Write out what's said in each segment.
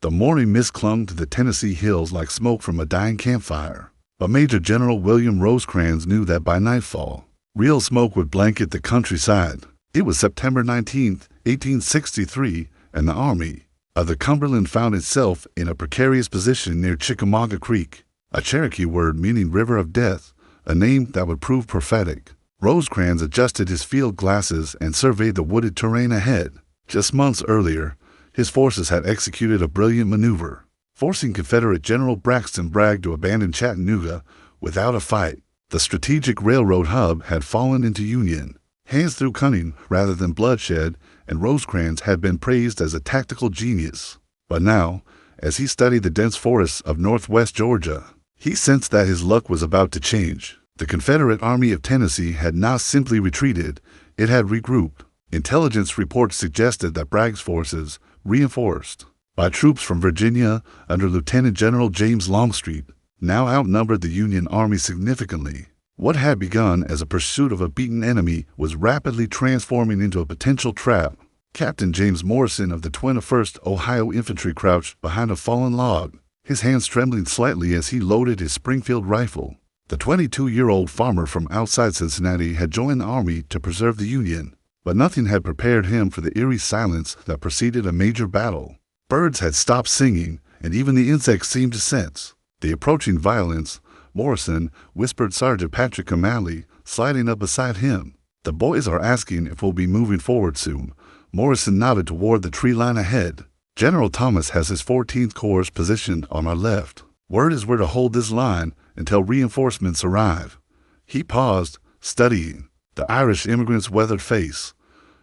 The morning mist clung to the Tennessee hills like smoke from a dying campfire. But Major General William Rosecrans knew that by nightfall, real smoke would blanket the countryside. It was September 19, 1863, and the Army of the Cumberland found itself in a precarious position near Chickamauga Creek, a Cherokee word meaning river of death, a name that would prove prophetic. Rosecrans adjusted his field glasses and surveyed the wooded terrain ahead. Just months earlier, his forces had executed a brilliant maneuver, forcing Confederate General Braxton Bragg to abandon Chattanooga without a fight. The strategic railroad hub had fallen into Union hands through cunning rather than bloodshed, and Rosecrans had been praised as a tactical genius. But now, as he studied the dense forests of northwest Georgia, he sensed that his luck was about to change. The Confederate Army of Tennessee had not simply retreated, it had regrouped. Intelligence reports suggested that Bragg's forces, reinforced by troops from Virginia under Lieutenant General James Longstreet, now outnumbered the Union Army significantly. What had begun as a pursuit of a beaten enemy was rapidly transforming into a potential trap. Captain James Morrison of the 21st Ohio Infantry crouched behind a fallen log, his hands trembling slightly as he loaded his Springfield rifle. The 22-year-old farmer from outside Cincinnati had joined the Army to preserve the Union, but nothing had prepared him for the eerie silence that preceded a major battle. Birds had stopped singing, and even the insects seemed to sense the approaching violence. Morrison whispered Sergeant Patrick O'Malley, sliding up beside him. "The boys are asking if we'll be moving forward soon." Morrison nodded toward the tree line ahead. "General Thomas has his 14th Corps positioned on our left. Word is we're to hold this line until reinforcements arrive." He paused, studying the Irish immigrant's weathered face.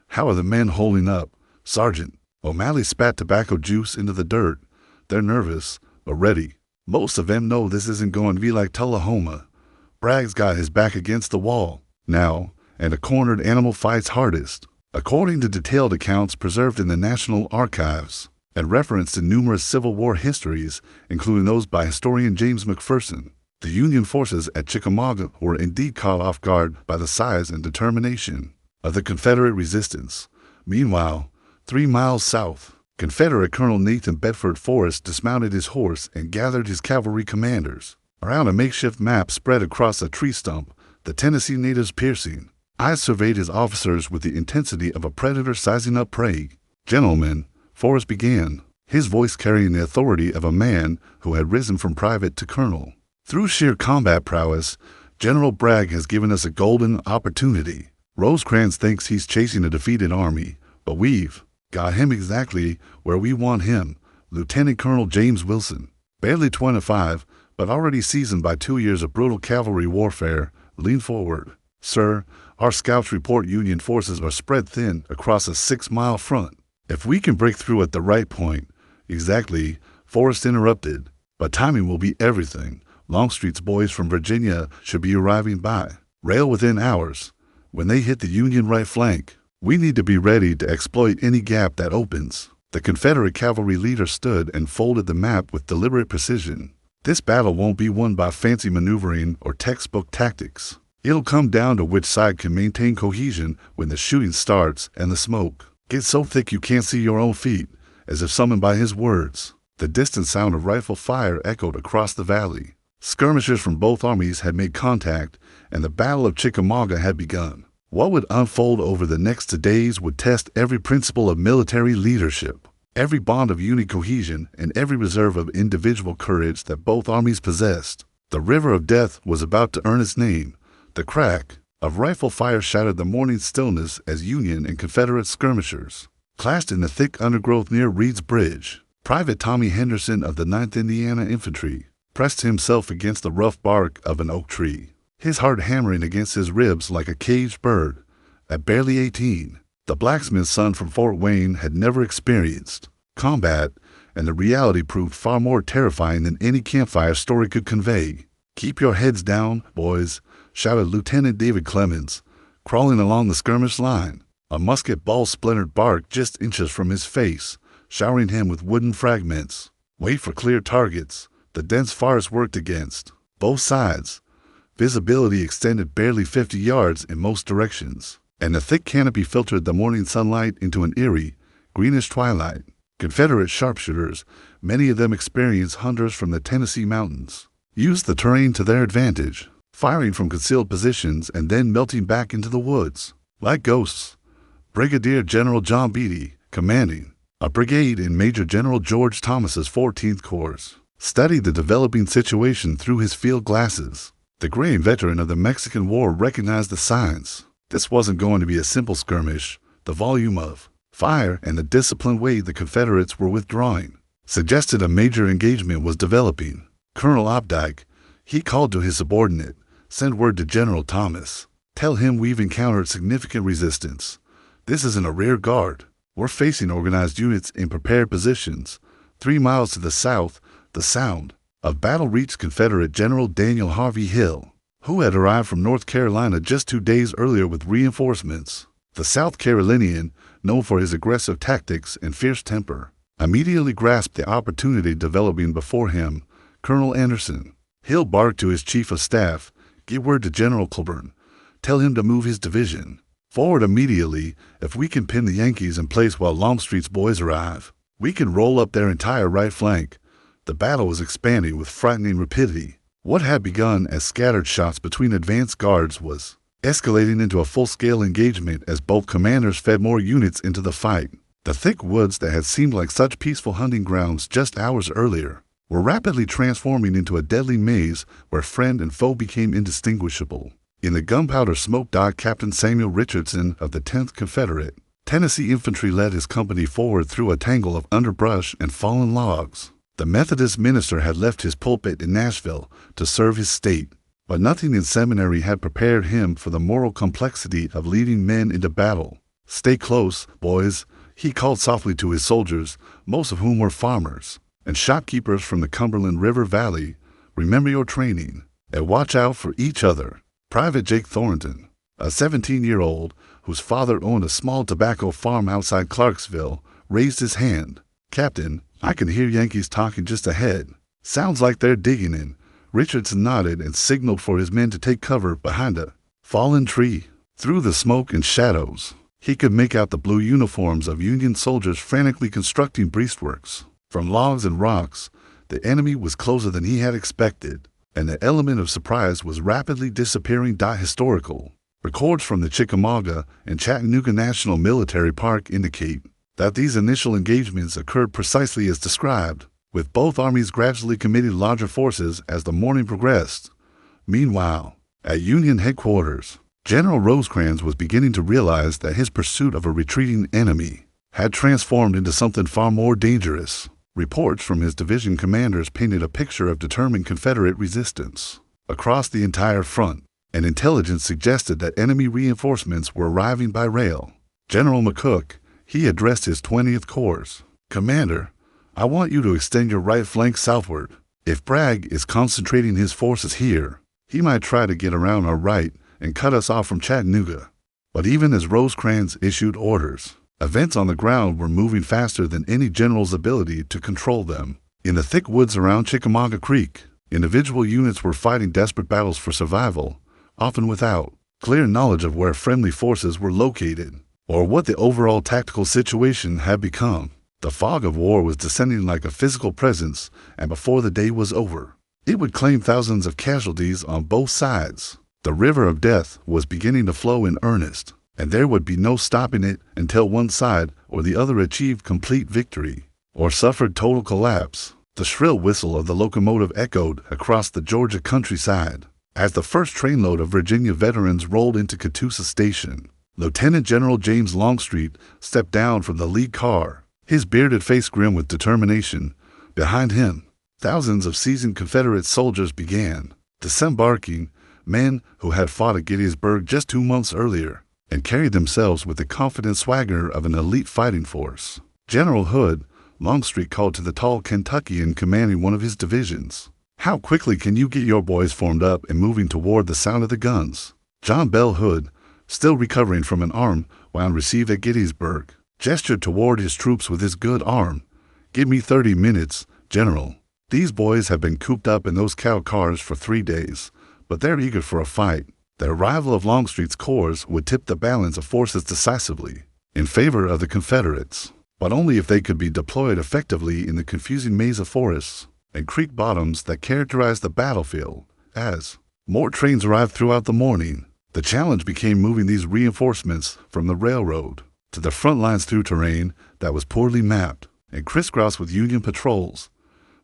"How are the men holding up, Sergeant?" O'Malley spat tobacco juice into the dirt. "They're nervous, but ready. Most of them know this isn't going to be like Tullahoma. Bragg's got his back against the wall now, and a cornered animal fights hardest." According to detailed accounts preserved in the National Archives and referenced in numerous Civil War histories, including those by historian James McPherson, the Union forces at Chickamauga were indeed caught off guard by the size and determination of the Confederate resistance. Meanwhile, 3 miles south, Confederate Colonel Nathan Bedford Forrest dismounted his horse and gathered his cavalry commanders around a makeshift map spread across a tree stump, the Tennessee natives' piercing eyes surveyed his officers with the intensity of a predator sizing up prey. "Gentlemen," Forrest began, his voice carrying the authority of a man who had risen from private to colonel. "Through sheer combat prowess, General Bragg has given us a golden opportunity. Rosecrans thinks he's chasing a defeated army, but we've got him exactly where we want him." Lieutenant Colonel James Wilson, barely 25, but already seasoned by 2 years of brutal cavalry warfare, leaned forward. "Sir, our scouts report Union forces are spread thin across a 6-mile front. If we can break through at the right point—" "Exactly," Forrest interrupted, "but timing will be everything. Longstreet's boys from Virginia should be arriving by rail within hours. When they hit the Union right flank, we need to be ready to exploit any gap that opens." The Confederate cavalry leader stood and folded the map with deliberate precision. "This battle won't be won by fancy maneuvering or textbook tactics. It'll come down to which side can maintain cohesion when the shooting starts and the smoke gets so thick you can't see your own feet." As if summoned by his words, the distant sound of rifle fire echoed across the valley. Skirmishers from both armies had made contact, and the Battle of Chickamauga had begun. What would unfold over the next 2 days would test every principle of military leadership, every bond of unit cohesion, and every reserve of individual courage that both armies possessed. The River of Death was about to earn its name. The crack of rifle fire shattered the morning stillness as Union and Confederate skirmishers clashed in the thick undergrowth near Reed's Bridge. Private Tommy Henderson of the 9th Indiana Infantry pressed himself against the rough bark of an oak tree, his heart hammering against his ribs like a caged bird. At barely 18, the blacksmith's son from Fort Wayne had never experienced combat, and the reality proved far more terrifying than any campfire story could convey. "Keep your heads down, boys," shouted Lieutenant David Clemens, crawling along the skirmish line. A musket ball splintered bark just inches from his face, showering him with wooden fragments. "Wait for clear targets." The dense forest worked against both sides. Visibility extended barely 50 yards in most directions, and the thick canopy filtered the morning sunlight into an eerie, greenish twilight. Confederate sharpshooters, many of them experienced hunters from the Tennessee mountains, used the terrain to their advantage, firing from concealed positions and then melting back into the woods. Like ghosts, Brigadier General John Beatty, commanding a brigade in Major General George Thomas's 14th Corps, studied the developing situation through his field glasses. The gray veteran of the Mexican War recognized the signs. This wasn't going to be a simple skirmish. The volume of fire and the disciplined way the Confederates were withdrawing suggested a major engagement was developing. Colonel Opdyke, he called to his subordinate, "Send word to General Thomas. Tell him we've encountered significant resistance. This isn't a rear guard. We're facing organized units in prepared positions." 3 miles to the south, the sound of battle reached Confederate General Daniel Harvey Hill, who had arrived from North Carolina just 2 days earlier with reinforcements. The South Carolinian, known for his aggressive tactics and fierce temper, immediately grasped the opportunity developing before him. Colonel Anderson. Hill barked to his chief of staff, "Give word to General Colburn. Tell him to move his division forward immediately. If we can pin the Yankees in place while Longstreet's boys arrive, we can roll up their entire right flank." The battle was expanding with frightening rapidity. What had begun as scattered shots between advance guards was escalating into a full-scale engagement as both commanders fed more units into the fight. The thick woods that had seemed like such peaceful hunting grounds just hours earlier were rapidly transforming into a deadly maze where friend and foe became indistinguishable. In the gunpowder smoke died Captain Samuel Richardson of the 10th Confederate. Tennessee infantry led his company forward through a tangle of underbrush and fallen logs. The Methodist minister had left his pulpit in Nashville to serve his state, but nothing in seminary had prepared him for the moral complexity of leading men into battle. "Stay close, boys," he called softly to his soldiers, most of whom were farmers and shopkeepers from the Cumberland River Valley. "Remember your training and watch out for each other." Private Jake Thornton, a 17-year-old whose father owned a small tobacco farm outside Clarksville, raised his hand. "Captain, I can hear Yankees talking just ahead. Sounds like they're digging in." Richardson nodded and signaled for his men to take cover behind a fallen tree. Through the smoke and shadows, he could make out the blue uniforms of Union soldiers frantically constructing breastworks. From logs and rocks, the enemy was closer than he had expected, and the element of surprise was rapidly disappearing. Historical records from the Chickamauga and Chattanooga National Military Park indicate that these initial engagements occurred precisely as described, with both armies gradually committing larger forces as the morning progressed. Meanwhile, at Union headquarters, General Rosecrans was beginning to realize that his pursuit of a retreating enemy had transformed into something far more dangerous. Reports from his division commanders painted a picture of determined Confederate resistance across the entire front, and intelligence suggested that enemy reinforcements were arriving by rail. General McCook, he addressed his 20th Corps. "Commander, I want you to extend your right flank southward. If Bragg is concentrating his forces here, he might try to get around our right and cut us off from Chattanooga." But even as Rosecrans issued orders, events on the ground were moving faster than any general's ability to control them. In the thick woods around Chickamauga Creek, individual units were fighting desperate battles for survival, often without clear knowledge of where friendly forces were located or what the overall tactical situation had become. The fog of war was descending like a physical presence, and before the day was over, it would claim thousands of casualties on both sides. The river of death was beginning to flow in earnest, and there would be no stopping it until one side or the other achieved complete victory or suffered total collapse. The shrill whistle of the locomotive echoed across the Georgia countryside as the first trainload of Virginia veterans rolled into Catoosa Station. Lieutenant General James Longstreet stepped down from the lead car, his bearded face grim with determination. Behind him, thousands of seasoned Confederate soldiers began disembarking, men who had fought at Gettysburg just 2 months earlier and carried themselves with the confident swagger of an elite fighting force. "General Hood," Longstreet called to the tall Kentuckian commanding one of his divisions, "how quickly can you get your boys formed up and moving toward the sound of the guns?" John Bell Hood, still recovering from an arm wound received at Gettysburg, gestured toward his troops with his good arm. "Give me 30 minutes, General. These boys have been cooped up in those cow cars for 3 days, but they're eager for a fight." The arrival of Longstreet's corps would tip the balance of forces decisively in favor of the Confederates. but only if they could be deployed effectively in the confusing maze of forests and creek bottoms that characterized the battlefield. As more trains arrived throughout the morning, the challenge became moving these reinforcements from the railroad to the front lines through terrain that was poorly mapped and crisscrossed with Union patrols.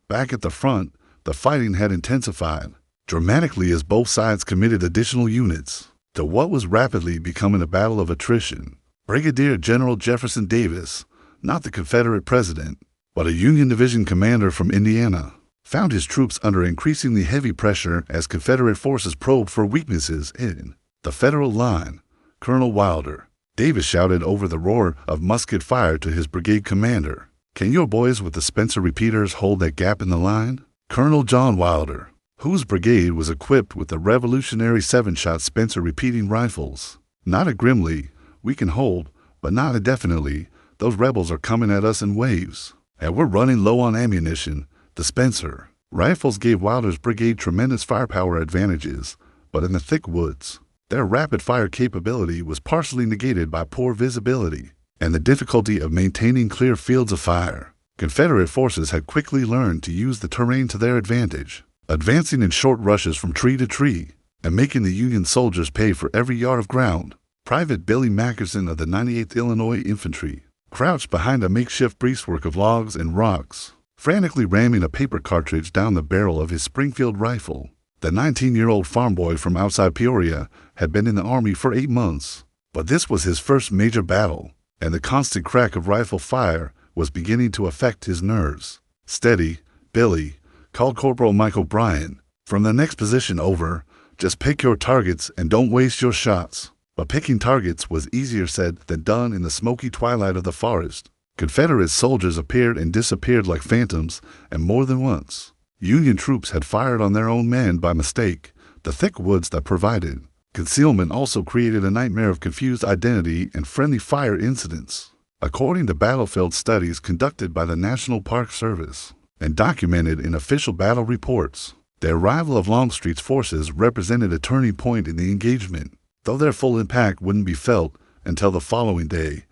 Back at the front, the fighting had intensified dramatically as both sides committed additional units to what was rapidly becoming a battle of attrition. Brigadier General Jefferson Davis, not the Confederate president, but a Union division commander from Indiana, found his troops under increasingly heavy pressure as Confederate forces probed for weaknesses in the Federal line. Colonel Wilder, Davis shouted over the roar of musket fire to his brigade commander, "Can your boys with the Spencer repeaters hold that gap in the line?" Colonel John Wilder, whose brigade was equipped with the revolutionary 7-shot Spencer repeating rifles, nodded grimly, "We can hold, but not indefinitely. Those rebels are coming at us in waves, and we're running low on ammunition." The Spencer rifles gave Wilder's brigade tremendous firepower advantages, but in the thick woods, their rapid-fire capability was partially negated by poor visibility and the difficulty of maintaining clear fields of fire. Confederate forces had quickly learned to use the terrain to their advantage, advancing in short rushes from tree to tree and making the Union soldiers pay for every yard of ground. Private Billy Mackerson of the 98th Illinois Infantry crouched behind a makeshift breastwork of logs and rocks, frantically ramming a paper cartridge down the barrel of his Springfield rifle. The 19-year-old farm boy from outside Peoria had been in the Army for 8 months, but this was his first major battle, and the constant crack of rifle fire was beginning to affect his nerves. "Steady, Billy," called Corporal Michael Bryan. "From the next position over, just pick your targets and don't waste your shots." But picking targets was easier said than done in the smoky twilight of the forest. Confederate soldiers appeared and disappeared like phantoms, and more than once, Union troops had fired on their own men by mistake. The thick woods that provided concealment also created a nightmare of confused identity and friendly fire incidents. According to battlefield studies conducted by the National Park Service and documented in official battle reports, the arrival of Longstreet's forces represented a turning point in the engagement, though their full impact wouldn't be felt until the following day.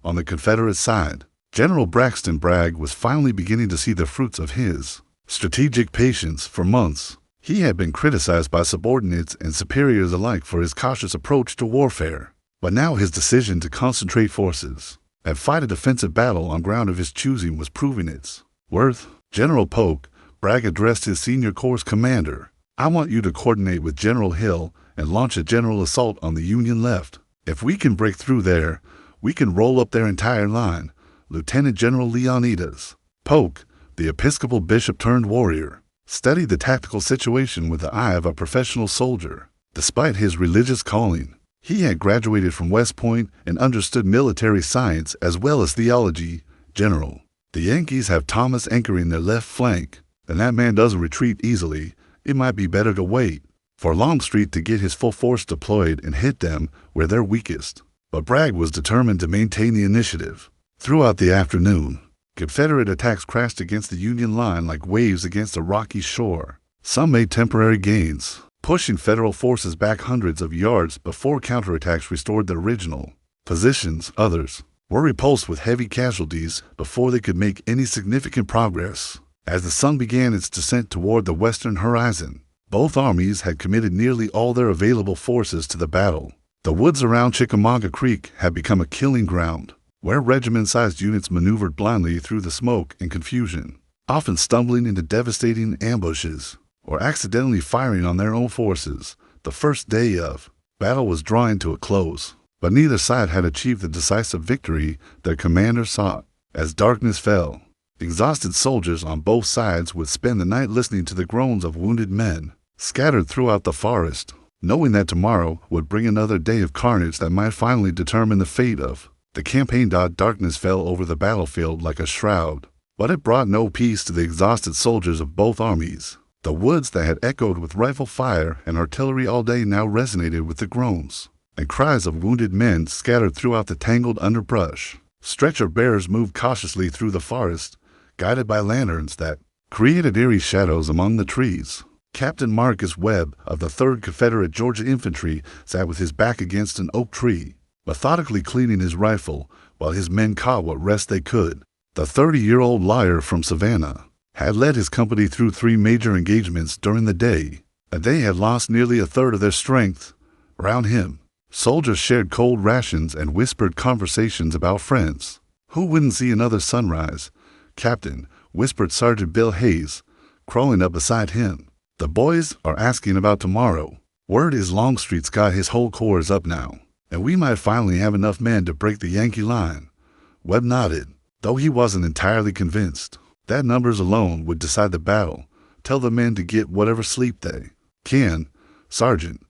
On the Confederate side, General Braxton Bragg was finally beginning to see the fruits of his strategic patience. For months, he had been criticized by subordinates and superiors alike for his cautious approach to warfare, but now his decision to concentrate forces and fight a defensive battle on ground of his choosing was proving its worth. "General Polk," Bragg addressed his senior corps commander, "I want you to coordinate with General Hill and launch a general assault on the Union left. If we can break through there, we can roll up their entire line." Lieutenant General Leonidas Polk, the Episcopal bishop turned warrior, studied the tactical situation with the eye of a professional soldier. Despite his religious calling, he had graduated from West Point and understood military science as well as theology. "General, the Yankees have Thomas anchoring their left flank, and that man doesn't retreat easily. It might be better to wait for Longstreet to get his full force deployed and hit them where they're weakest." But Bragg was determined to maintain the initiative. Throughout the afternoon, Confederate attacks crashed against the Union line like waves against a rocky shore. Some made temporary gains, pushing Federal forces back hundreds of yards before counterattacks restored the original positions. Others were repulsed with heavy casualties before they could make any significant progress. As the sun began its descent toward the western horizon, both armies had committed nearly all their available forces to the battle. The woods around Chickamauga Creek had become a killing ground, where regiment-sized units maneuvered blindly through the smoke and confusion, often stumbling into devastating ambushes or accidentally firing on their own forces. The first day of battle was drawing to a close, but neither side had achieved the decisive victory their commander sought. As darkness fell, exhausted soldiers on both sides would spend the night listening to the groans of wounded men scattered throughout the forest, knowing that tomorrow would bring another day of carnage that might finally determine the fate of the campaign. Darkness fell over the battlefield like a shroud, but it brought no peace to the exhausted soldiers of both armies. The woods that had echoed with rifle fire and artillery all day now resonated with the groans and cries of wounded men scattered throughout the tangled underbrush. Stretcher bearers moved cautiously through the forest, guided by lanterns that created eerie shadows among the trees. Captain Marcus Webb of the 3rd Confederate Georgia Infantry sat with his back against an oak tree, methodically cleaning his rifle while his men caught what rest they could. The 30-year-old liar from Savannah had led his company through 3 major engagements during the day, and they had lost nearly a third of their strength. Around him, soldiers shared cold rations and whispered conversations about friends. Who wouldn't see another sunrise? Captain, whispered Sergeant Bill Hayes, crawling up beside him. The boys are asking about tomorrow. Word is Longstreet's got his whole corps up now, and we might finally have enough men to break the Yankee line. Webb nodded, though he wasn't entirely convinced. That numbers alone would decide the battle. Tell the men to get whatever sleep they can. Sergeant,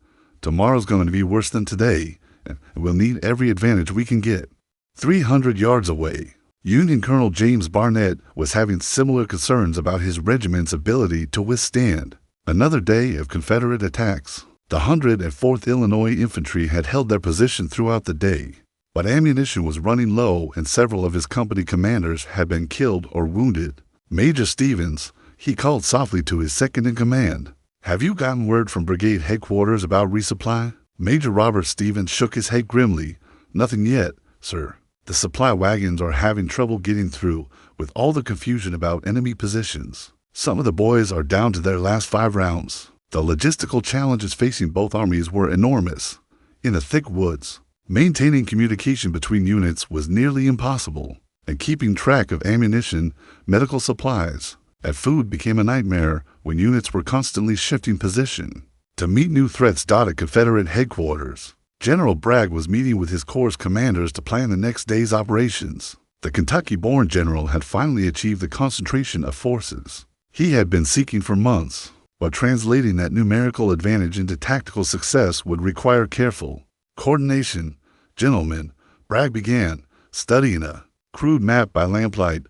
tomorrow's going to be worse than today, and we'll need every advantage we can get. 300 yards away, Union Colonel James Barnett was having similar concerns about his regiment's ability to withstand another day of Confederate attacks. The 104th Illinois Infantry had held their position throughout the day, but ammunition was running low and several of his company commanders had been killed or wounded. Major Stevens, he called softly to his second-in-command. "Have you gotten word from brigade headquarters about resupply?" Major Robert Stevens shook his head grimly. "Nothing yet, sir. The supply wagons are having trouble getting through with all the confusion about enemy positions. Some of the boys are down to their last 5 rounds. The logistical challenges facing both armies were enormous. In the thick woods, maintaining communication between units was nearly impossible, and keeping track of ammunition, medical supplies, and food became a nightmare when units were constantly shifting position. To meet new threats dotted Confederate headquarters, General Bragg was meeting with his corps commanders to plan the next day's operations. The Kentucky-born general had finally achieved the concentration of forces he had been seeking for months, but translating that numerical advantage into tactical success would require careful coordination. "Gentlemen," Bragg began, studying a crude map by lamplight,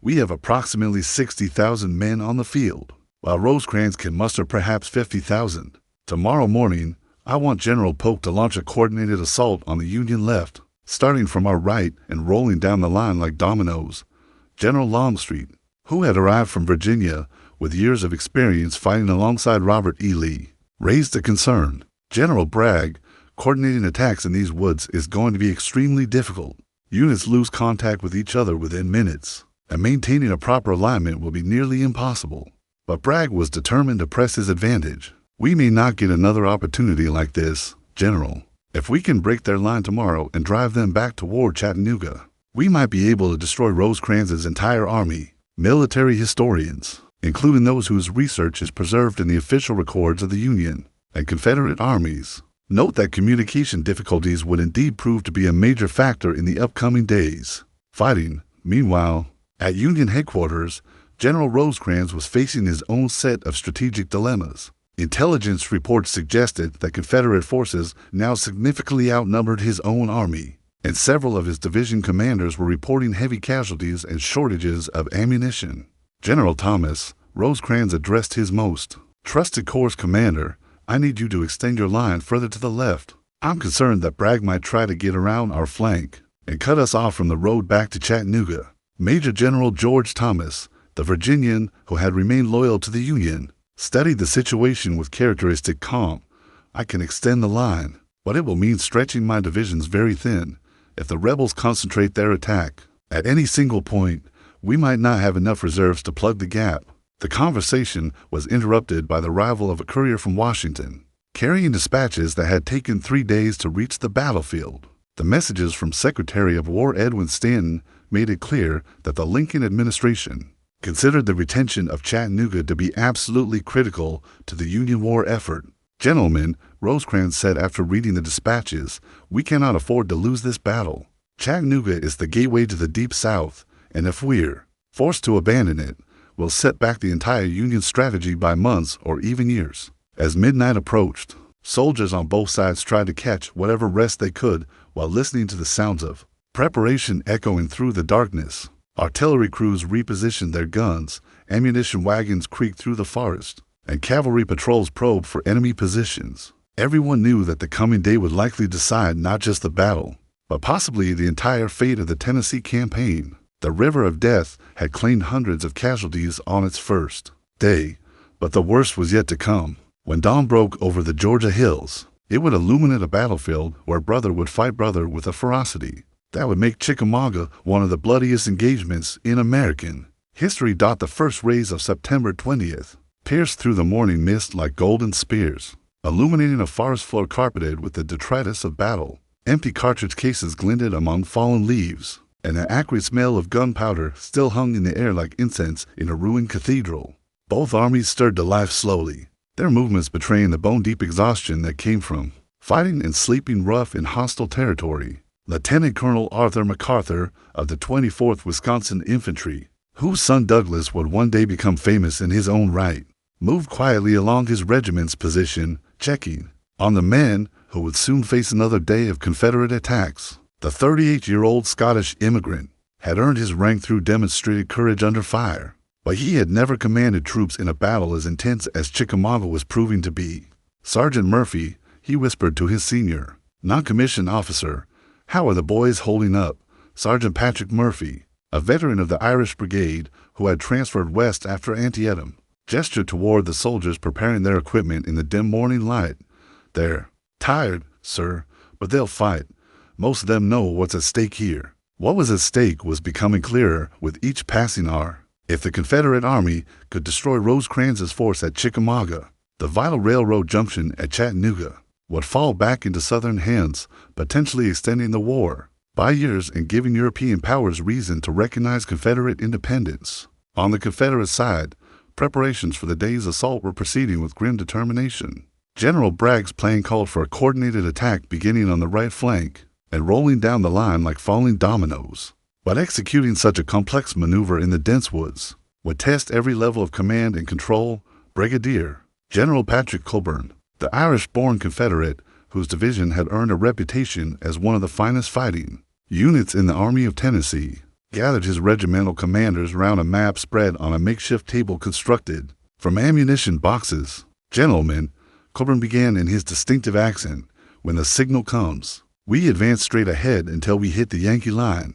"we have approximately 60,000 men on the field, while Rosecrans can muster perhaps 50,000. Tomorrow morning, I want General Polk to launch a coordinated assault on the Union left, starting from our right and rolling down the line like dominoes." General Longstreet, who had arrived from Virginia with years of experience fighting alongside Robert E. Lee, raised a concern. "General Bragg, coordinating attacks in these woods is going to be extremely difficult. Units lose contact with each other within minutes, and maintaining a proper alignment will be nearly impossible." But Bragg was determined to press his advantage. "We may not get another opportunity like this, General. If we can break their line tomorrow and drive them back toward Chattanooga, we might be able to destroy Rosecrans's entire army." Military historians, including those whose research is preserved in the official records of the Union and Confederate armies, note that communication difficulties would indeed prove to be a major factor in the upcoming days. Fighting, meanwhile, at Union headquarters, General Rosecrans was facing his own set of strategic dilemmas. Intelligence reports suggested that Confederate forces now significantly outnumbered his own army, and several of his division commanders were reporting heavy casualties and shortages of ammunition. "General Thomas," Rosecrans addressed his most trusted corps commander, "I need you to extend your line further to the left. I'm concerned that Bragg might try to get around our flank and cut us off from the road back to Chattanooga." Major General George Thomas, the Virginian who had remained loyal to the Union, studied the situation with characteristic calm. "I can extend the line, but it will mean stretching my divisions very thin. If the rebels concentrate their attack at any single point, we might not have enough reserves to plug the gap." The conversation was interrupted by the arrival of a courier from Washington, carrying dispatches that had taken 3 days to reach the battlefield. The messages from Secretary of War Edwin Stanton made it clear that the Lincoln administration considered the retention of Chattanooga to be absolutely critical to the Union war effort. "Gentlemen," Rosecrans said after reading the dispatches, "we cannot afford to lose this battle. Chattanooga is the gateway to the Deep South, and if we're forced to abandon it, we'll set back the entire Union strategy by months or even years." As midnight approached, soldiers on both sides tried to catch whatever rest they could while listening to the sounds of preparation echoing through the darkness. Artillery crews repositioned their guns, ammunition wagons creaked through the forest, and cavalry patrols probed for enemy positions. Everyone knew that the coming day would likely decide not just the battle, but possibly the entire fate of the Tennessee campaign. The River of Death had claimed hundreds of casualties on its first day, but the worst was yet to come. When dawn broke over the Georgia hills, it would illuminate a battlefield where brother would fight brother with a ferocity That would make Chickamauga one of the bloodiest engagements in American history. The first rays of September 20th pierced through the morning mist like golden spears, illuminating a forest floor carpeted with the detritus of battle. Empty cartridge cases glinted among fallen leaves, and the acrid smell of gunpowder still hung in the air like incense in a ruined cathedral. Both armies stirred to life slowly, their movements betraying the bone-deep exhaustion that came from fighting and sleeping rough in hostile territory. Lieutenant Colonel Arthur MacArthur of the 24th Wisconsin Infantry, whose son Douglas would one day become famous in his own right, moved quietly along his regiment's position, checking on the men who would soon face another day of Confederate attacks. The 38-year-old Scottish immigrant had earned his rank through demonstrated courage under fire, but he had never commanded troops in a battle as intense as Chickamauga was proving to be. Sergeant Murphy, he whispered to his senior, non-commissioned officer, "How are the boys holding up?" Sergeant Patrick Murphy, a veteran of the Irish Brigade who had transferred west after Antietam, gestured toward the soldiers preparing their equipment in the dim morning light. "They're tired, sir, but they'll fight. Most of them know what's at stake here." What was at stake was becoming clearer with each passing hour. If the Confederate Army could destroy Rosecrans's force at Chickamauga, the vital railroad junction at Chattanooga would fall back into Southern hands, potentially extending the war by years and giving European powers reason to recognize Confederate independence. On the Confederate side, preparations for the day's assault were proceeding with grim determination. General Bragg's plan called for a coordinated attack beginning on the right flank and rolling down the line like falling dominoes. But executing such a complex maneuver in the dense woods would test every level of command and control. Brigadier General Patrick Colburn, the Irish-born Confederate whose division had earned a reputation as one of the finest fighting units in the Army of Tennessee, gathered his regimental commanders around a map spread on a makeshift table constructed from ammunition boxes. "Gentlemen," Colburn began in his distinctive accent, "when the signal comes, we advance straight ahead until we hit the Yankee line.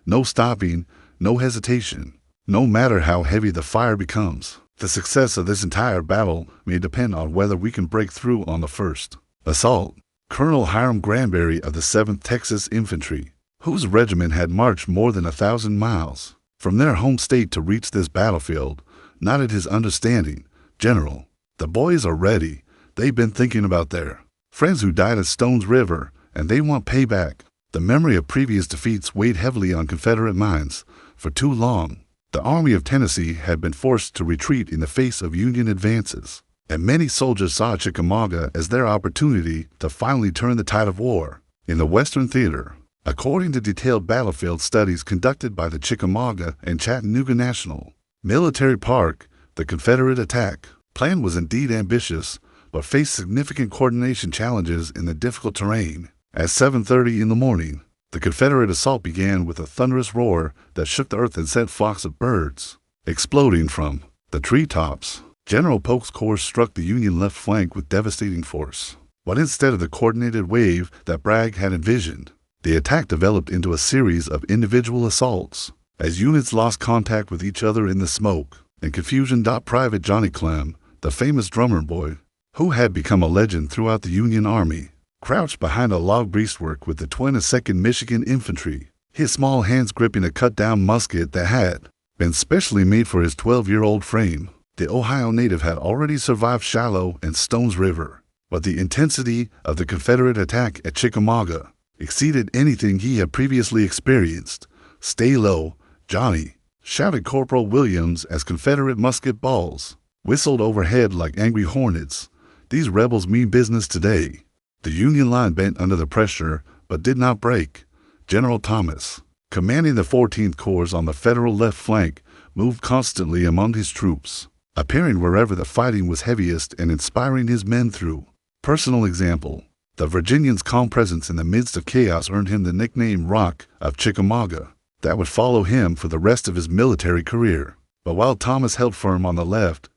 No stopping, no hesitation, no matter how heavy the fire becomes. The success of this entire battle may depend on whether we can break through on the first assault." Colonel Hiram Granberry of the 7th Texas Infantry, whose regiment had marched more than 1,000 miles from their home state to reach this battlefield, nodded his understanding. "General, the boys are ready. They've been thinking about their friends who died at Stone's River, and they want payback." The memory of previous defeats weighed heavily on Confederate minds. For too long, the Army of Tennessee had been forced to retreat in the face of Union advances, and many soldiers saw Chickamauga as their opportunity to finally turn the tide of war in the Western Theater. According to detailed battlefield studies conducted by the Chickamauga and Chattanooga National Military Park, the Confederate attack plan was indeed ambitious, but faced significant coordination challenges in the difficult terrain. At 7:30 in the morning, the Confederate assault began with a thunderous roar that shook the earth and sent flocks of birds exploding from the treetops. General Polk's corps struck the Union left flank with devastating force. But instead of the coordinated wave that Bragg had envisioned, the attack developed into a series of individual assaults as units lost contact with each other in the smoke and confusion. Private Johnny Clem, the famous drummer boy, who had become a legend throughout the Union Army, crouched behind a log breastwork with the 22nd Michigan Infantry, his small hands gripping a cut-down musket that had been specially made for his 12-year-old frame. The Ohio native had already survived Shiloh and Stone's River, but the intensity of the Confederate attack at Chickamauga exceeded anything he had previously experienced. "Stay low, Johnny," shouted Corporal Williams as Confederate musket balls whistled overhead like angry hornets. "These rebels mean business today." The Union line bent under the pressure, but did not break. General Thomas, commanding the 14th Corps on the Federal left flank, moved constantly among his troops, appearing wherever the fighting was heaviest and inspiring his men through personal example. The Virginian's calm presence in the midst of chaos earned him the nickname Rock of Chickamauga that would follow him for the rest of his military career. But while Thomas held firm on the left,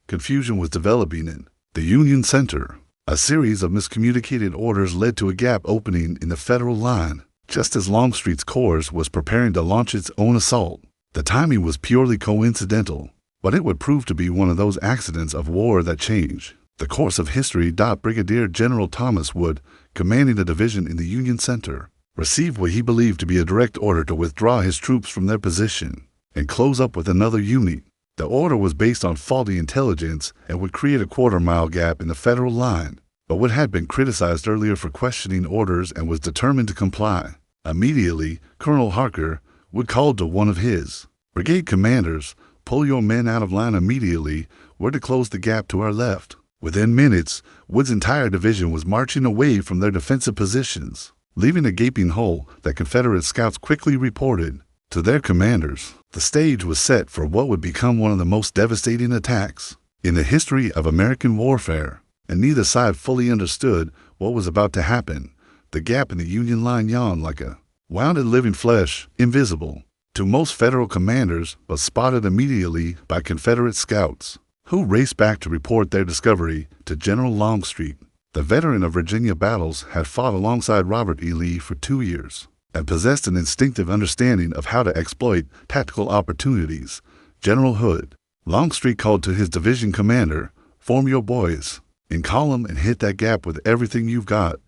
confusion was developing in the Union center. A series of miscommunicated orders led to a gap opening in the Federal line, just as Longstreet's corps was preparing to launch its own assault. The timing was purely coincidental, but it would prove to be one of those accidents of war that change the course of history. Brigadier General Thomas Wood, commanding the division in the Union center, received what he believed to be a direct order to withdraw his troops from their position and close up with another unit. The order was based on faulty intelligence and would create a quarter-mile gap in the Federal line, but Wood had been criticized earlier for questioning orders and was determined to comply. Immediately, Colonel Harker Wood called to one of his brigade commanders, "Pull your men out of line immediately. We're to close the gap to our left." Within minutes, Wood's entire division was marching away from their defensive positions, leaving a gaping hole that Confederate scouts quickly reported to their commanders. The stage was set for what would become one of the most devastating attacks in the history of American warfare, and neither side fully understood what was about to happen. The gap in the Union line yawned like a wounded living flesh, invisible to most Federal commanders, but spotted immediately by Confederate scouts, who raced back to report their discovery to General Longstreet. The veteran of Virginia battles had fought alongside Robert E. Lee for 2 years and possessed an instinctive understanding of how to exploit tactical opportunities. General Hood Longstreet called to his division commander, "Form your boys in column and hit that gap with everything you've got.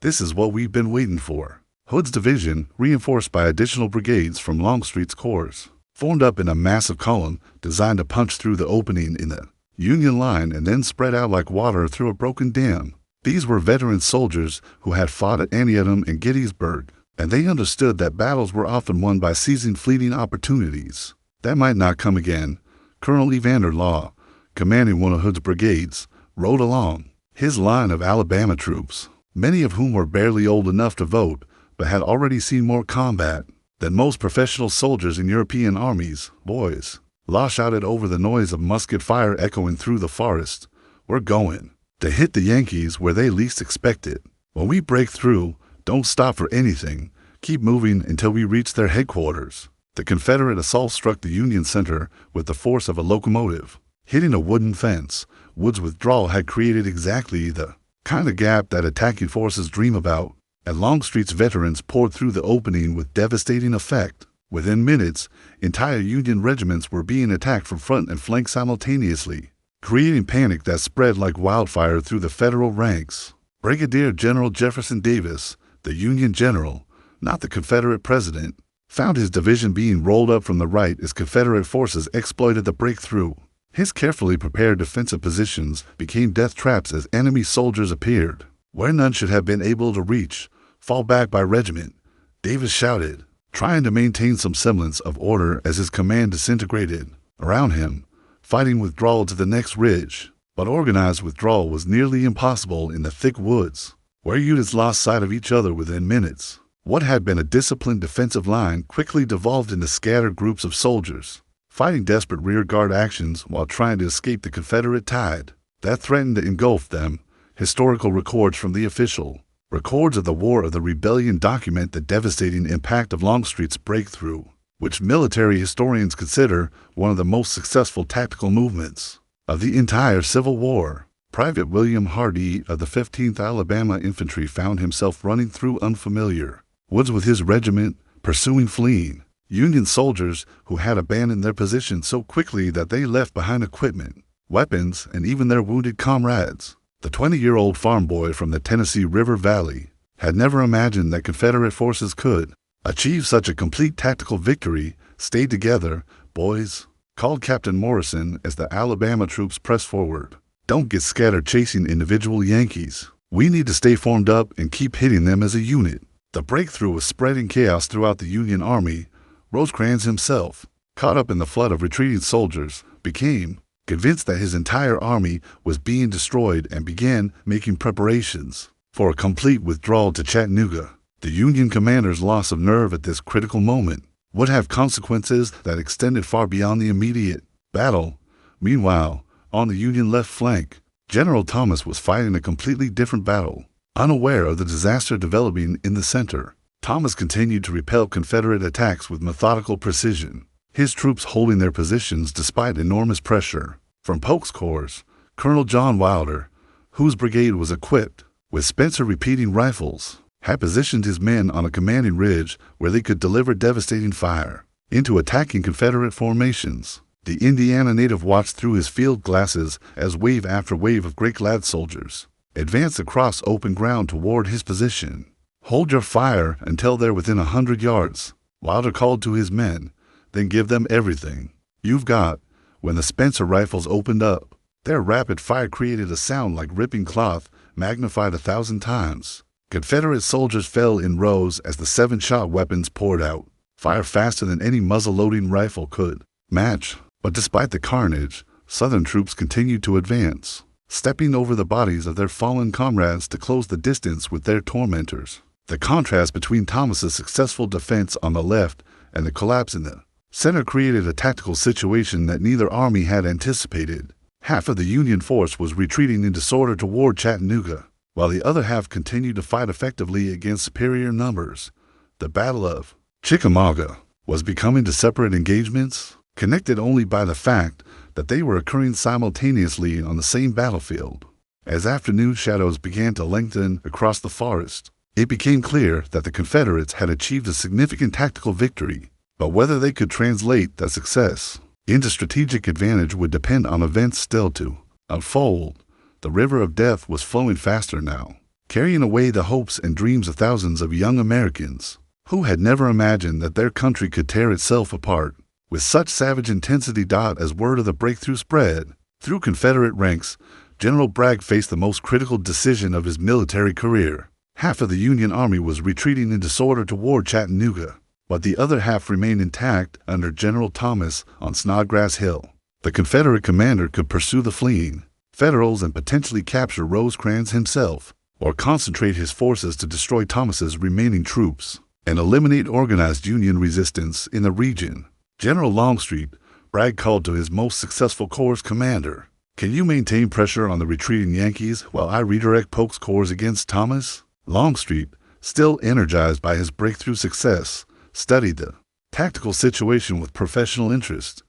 This is what we've been waiting for." Hood's division, reinforced by additional brigades from Longstreet's corps, formed up in a massive column designed to punch through the opening in the Union line and then spread out like water through a broken dam. These were veteran soldiers who had fought at Antietam and Gettysburg, and they understood that battles were often won by seizing fleeting opportunities that might not come again. Colonel Evander Law, commanding one of Hood's brigades, rode along his line of Alabama troops, many of whom were barely old enough to vote, but had already seen more combat than most professional soldiers in European armies. "Boys," Law shouted over the noise of musket fire echoing through the forest, "we're going to hit the Yankees where they least expect it. When we break through, don't stop for anything. Keep moving until we reach their headquarters." The Confederate assault struck the Union center with the force of a locomotive, hitting a wooden fence. Wood's withdrawal had created exactly the kind of gap that attacking forces dream about, and Longstreet's veterans poured through the opening with devastating effect. Within minutes, entire Union regiments were being attacked from front and flank simultaneously, creating panic that spread like wildfire through the Federal ranks. Brigadier General Jefferson Davis, the Union general, not the Confederate president, found his division being rolled up from the right as Confederate forces exploited the breakthrough. His carefully prepared defensive positions became death traps as enemy soldiers appeared, where none should have been able to reach. "Fall back by regiment," Davis shouted, trying to maintain some semblance of order as his command disintegrated around him, fighting withdrawal to the next ridge. But organized withdrawal was nearly impossible in the thick woods, where units lost sight of each other within minutes. What had been a disciplined defensive line quickly devolved into scattered groups of soldiers, fighting desperate rearguard actions while trying to escape the Confederate tide that threatened to engulf them. Historical records from the official records of the War of the Rebellion document the devastating impact of Longstreet's breakthrough, which military historians consider one of the most successful tactical movements of the entire Civil War. Private William Hardee of the 15th Alabama Infantry found himself running through unfamiliar woods with his regiment, pursuing fleeing Union soldiers who had abandoned their position so quickly that they left behind equipment, weapons, and even their wounded comrades. The 20-year-old farm boy from the Tennessee River Valley had never imagined that Confederate forces could achieve such a complete tactical victory. "Stay together, boys," called Captain Morrison as the Alabama troops pressed forward. "Don't get scattered chasing individual Yankees. We need to stay formed up and keep hitting them as a unit." The breakthrough was spreading chaos throughout the Union Army. Rosecrans himself, caught up in the flood of retreating soldiers, became convinced that his entire army was being destroyed and began making preparations for a complete withdrawal to Chattanooga. The Union commander's loss of nerve at this critical moment would have consequences that extended far beyond the immediate battle. Meanwhile, on the Union left flank, General Thomas was fighting a completely different battle. Unaware of the disaster developing in the center, Thomas continued to repel Confederate attacks with methodical precision, his troops holding their positions despite enormous pressure from Polk's corps. Colonel John Wilder, whose brigade was equipped with Spencer repeating rifles, had positioned his men on a commanding ridge where they could deliver devastating fire into attacking Confederate formations. The Indiana native watched through his field glasses as wave after wave of great lad soldiers advanced across open ground toward his position. Hold your fire until they're within 100 yards. Wilder called to his men, then give them everything you've got. When the Spencer rifles opened up, their rapid fire created a sound like ripping cloth, magnified 1,000 times. Confederate soldiers fell in rows as the 7-shot weapons poured out, fire faster than any muzzle-loading rifle could match. But despite the carnage, Southern troops continued to advance, stepping over the bodies of their fallen comrades to close the distance with their tormentors. The contrast between Thomas's successful defense on the left and the collapse in the center created a tactical situation that neither army had anticipated. Half of the Union force was retreating in disorder toward Chattanooga, while the other half continued to fight effectively against superior numbers. The Battle of Chickamauga was becoming to separate engagements, connected only by the fact that they were occurring simultaneously on the same battlefield. As afternoon shadows began to lengthen across the forest, it became clear that the Confederates had achieved a significant tactical victory, but whether they could translate that success into strategic advantage would depend on events still to unfold. The river of death was flowing faster now, carrying away the hopes and dreams of thousands of young Americans who had never imagined that their country could tear itself apart with such savage intensity. As word of the breakthrough spread through Confederate ranks, General Bragg faced the most critical decision of his military career. Half of the Union Army was retreating in disorder toward Chattanooga, but the other half remained intact under General Thomas on Snodgrass Hill. The Confederate commander could pursue the fleeing Federals and potentially capture Rosecrans himself, or concentrate his forces to destroy Thomas's remaining troops and eliminate organized Union resistance in the region. General Longstreet, Bragg called to his most successful corps commander, "Can you maintain pressure on the retreating Yankees while I redirect Polk's corps against Thomas?" Longstreet, still energized by his breakthrough success, studied the tactical situation with professional interest.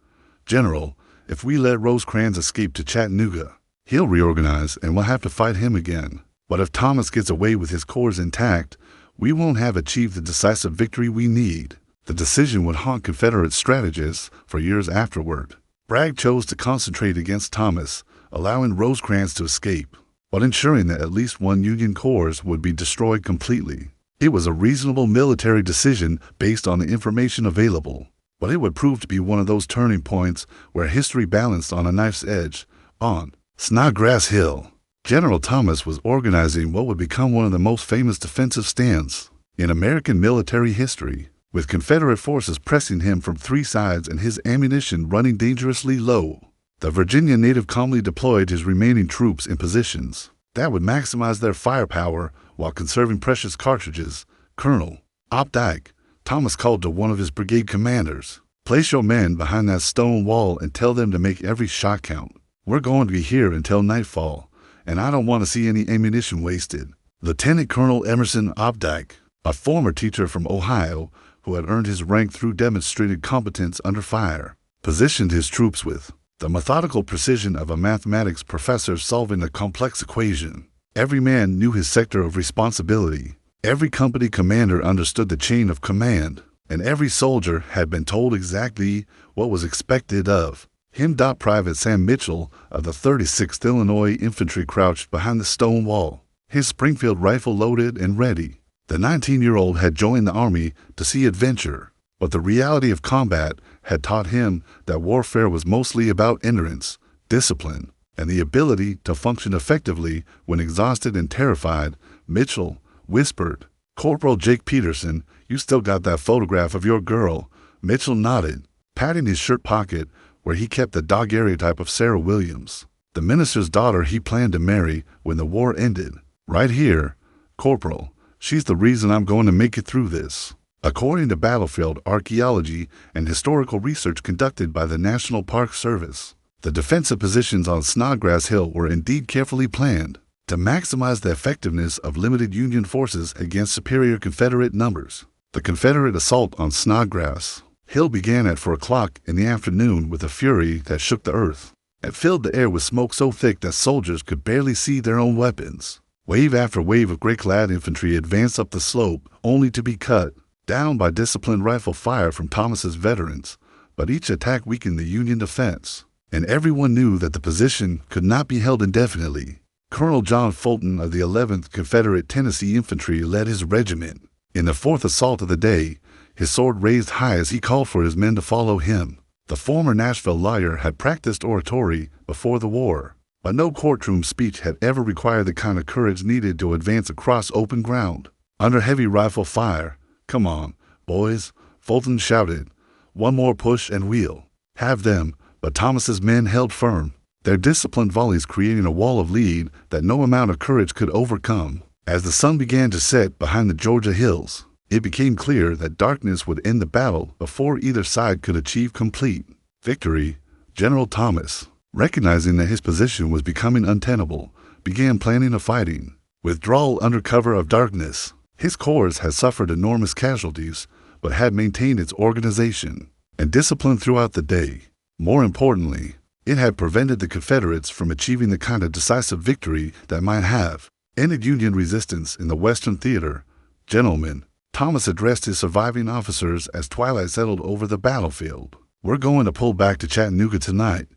"General, if we let Rosecrans escape to Chattanooga, he'll reorganize and we'll have to fight him again. But if Thomas gets away with his corps intact, we won't have achieved the decisive victory we need." The decision would haunt Confederate strategists for years afterward. Bragg chose to concentrate against Thomas, allowing Rosecrans to escape, but ensuring that at least one Union corps would be destroyed completely. It was a reasonable military decision based on the information available, but it would prove to be one of those turning points where history balanced on a knife's edge. On Snodgrass Hill, General Thomas was organizing what would become one of the most famous defensive stands in American military history, with Confederate forces pressing him from three sides and his ammunition running dangerously low. The Virginia native calmly deployed his remaining troops in positions that would maximize their firepower while conserving precious cartridges. Colonel Opdyke, Thomas called to one of his brigade commanders, "Place your men behind that stone wall and tell them to make every shot count. We're going to be here until nightfall, and I don't want to see any ammunition wasted." Lieutenant Colonel Emerson Opdyke, a former teacher from Ohio who had earned his rank through demonstrated competence under fire, positioned his troops with the methodical precision of a mathematics professor solving a complex equation. Every man knew his sector of responsibility. Every company commander understood the chain of command, and every soldier had been told exactly what was expected of him. Private Sam Mitchell of the 36th Illinois Infantry crouched behind the stone wall, his Springfield rifle loaded and ready. The 19-year-old had joined the army to see adventure, but the reality of combat had taught him that warfare was mostly about endurance, discipline, and the ability to function effectively when exhausted and terrified. Mitchell whispered, "Corporal Jake Peterson, you still got that photograph of your girl?" Mitchell nodded, patting his shirt pocket where he kept the daguerreotype of Sarah Williams, the minister's daughter he planned to marry when the war ended. "Right here, Corporal. She's the reason I'm going to make it through this." According to battlefield archaeology and historical research conducted by the National Park Service, the defensive positions on Snodgrass Hill were indeed carefully planned to maximize the effectiveness of limited Union forces against superior Confederate numbers. The Confederate assault on Snodgrass Hill began at 4 o'clock in the afternoon with a fury that shook the earth. It filled the air with smoke so thick that soldiers could barely see their own weapons. Wave after wave of gray-clad infantry advanced up the slope, only to be cut down by disciplined rifle fire from Thomas's veterans. But each attack weakened the Union defense, and everyone knew that the position could not be held indefinitely. Colonel John Fulton of the 11th Confederate Tennessee Infantry led his regiment. In the fourth assault of the day, his sword raised high as he called for his men to follow him. The former Nashville lawyer had practiced oratory before the war, but no courtroom speech had ever required the kind of courage needed to advance across open ground. Under heavy rifle fire, "Come on, boys," Fulton shouted. "One more push and we'll have them." But Thomas's men held firm, their disciplined volleys creating a wall of lead that no amount of courage could overcome. As the sun began to set behind the Georgia hills, it became clear that darkness would end the battle before either side could achieve complete victory. General Thomas, recognizing that his position was becoming untenable, began planning a fighting withdrawal under cover of darkness. His corps had suffered enormous casualties, but had maintained its organization and discipline throughout the day. More importantly, it had prevented the Confederates from achieving the kind of decisive victory that might have ended Union resistance in the Western Theater. "Gentlemen," Thomas addressed his surviving officers as twilight settled over the battlefield, "we're going to pull back to Chattanooga tonight,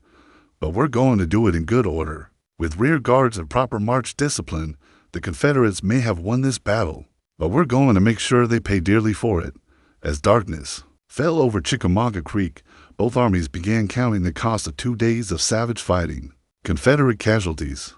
but we're going to do it in good order. With rear guards and proper march discipline, the Confederates may have won this battle, but we're going to make sure they pay dearly for it." As darkness fell over Chickamauga Creek, both armies began counting the cost of 2 days of savage fighting. Confederate casualties.